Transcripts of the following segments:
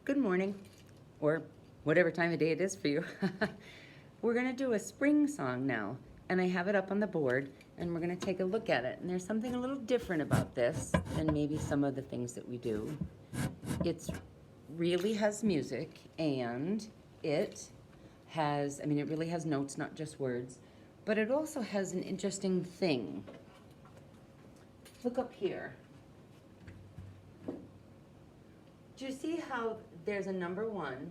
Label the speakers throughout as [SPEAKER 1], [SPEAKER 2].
[SPEAKER 1] Good morning, or whatever time of day it is for you. We're gonna do a spring song now, and I have it up on the board, and we're gonna take a look at it. And there's something a little different about this than maybe some of the things that we do. It's really has music, and it has, it really has notes, not just words, but it also has an interesting thing. Look up here. Do you see how there's a number one,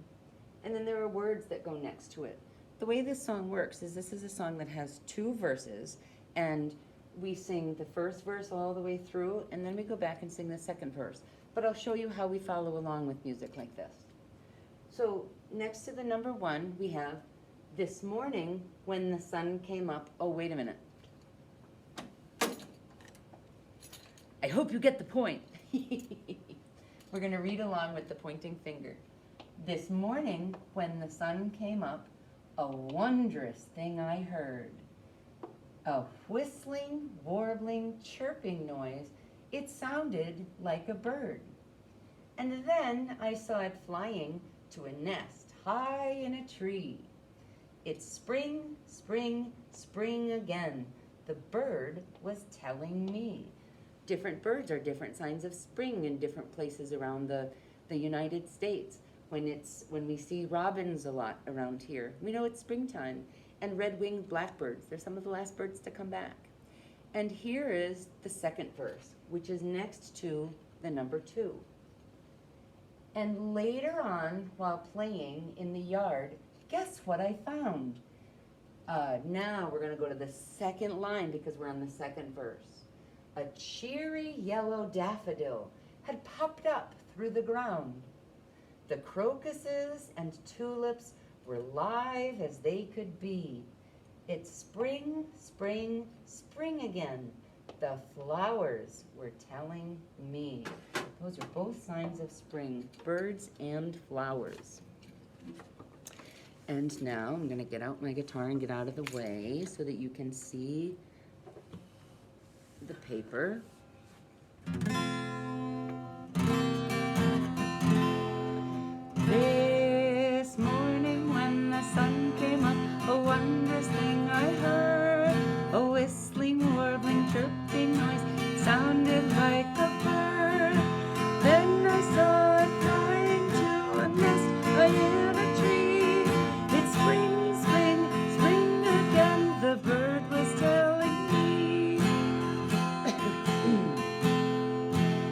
[SPEAKER 1] and then there are words that go next to it? The way this song works is this is a song that has two verses, and we sing the first verse all the way through, and then we go back and sing the second verse. But I'll show you how we follow along with music like this. So next to the number one, we have this morning when the sun came up. Oh, wait a minute. I hope you get the point. We're going to read along with the pointing finger. This morning, when the sun came up, a wondrous thing I heard. A whistling, warbling, chirping noise. It sounded like a bird. And then I saw it flying to a nest high in a tree. It's spring, spring, spring again. The bird was telling me. Different birds are different signs of spring in different places around the United States. When we see robins a lot around here, we know it's springtime. And red-winged blackbirds, they're some of the last birds to come back. And here is the second verse, which is next to the number two. And later on, while playing in the yard, guess what I found? Now we're gonna go to the second line because we're on the second verse. A cheery yellow daffodil had popped up through the ground. The crocuses and tulips were live as they could be. It's spring, spring, spring again. The flowers were telling me. Those are both signs of spring, birds and flowers. And now I'm gonna get out my guitar and get out of the way so that you can see the paper. This morning when the sun came up, a wondrous thing I heard. A whistling, warbling, chirping noise sounded like a bird. Then I saw it flying to a nest high in a tree. It's spring, spring, spring again, the bird was telling me.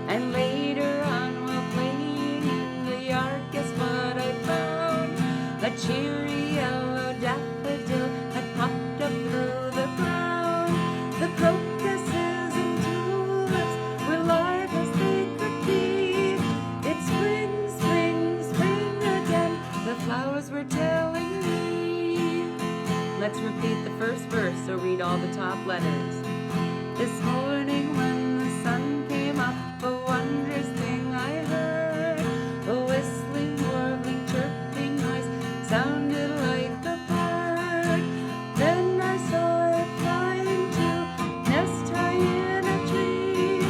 [SPEAKER 1] And later on, while playing in the yard, guess what I found? A cheery yellow daffodil had popped up through the ground. The crocuses and tulips were live as they could be. It's spring, spring, spring again, the flowers were telling me. Let's repeat the first verse, so read all the top letters. This morning when the sun came up, a wondrous thing I heard. A whistling, warbling, chirping noise sounded like a bird. Then I saw it flying to nest high in a tree.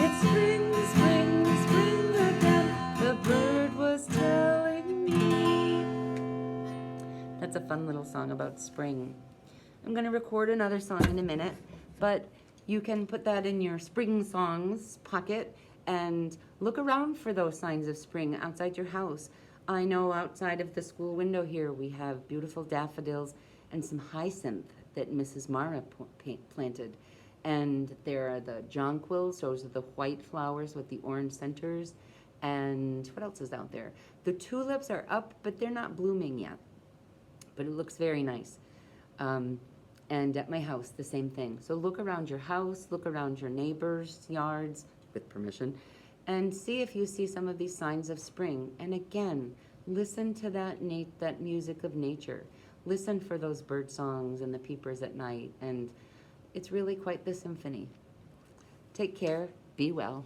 [SPEAKER 1] It's spring, spring, spring again, the bird was telling me. That's a fun little song about spring. I'm gonna record another song in a minute, but you can put that in your spring songs pocket and look around for those signs of spring outside your house. I know outside of the school window here we have beautiful daffodils and some hyacinth that Mrs. Mara planted. And there are the jonquils, those are the white flowers with the orange centers. And what else is out there? The tulips are up, but they're not blooming yet. But it looks very nice. And at my house, the same thing. So look around your house, look around your neighbors' yards, with permission, and see if you see some of these signs of spring. And again, listen to that music of nature. Listen for those bird songs and the peepers at night, and it's really quite the symphony. Take care, be well.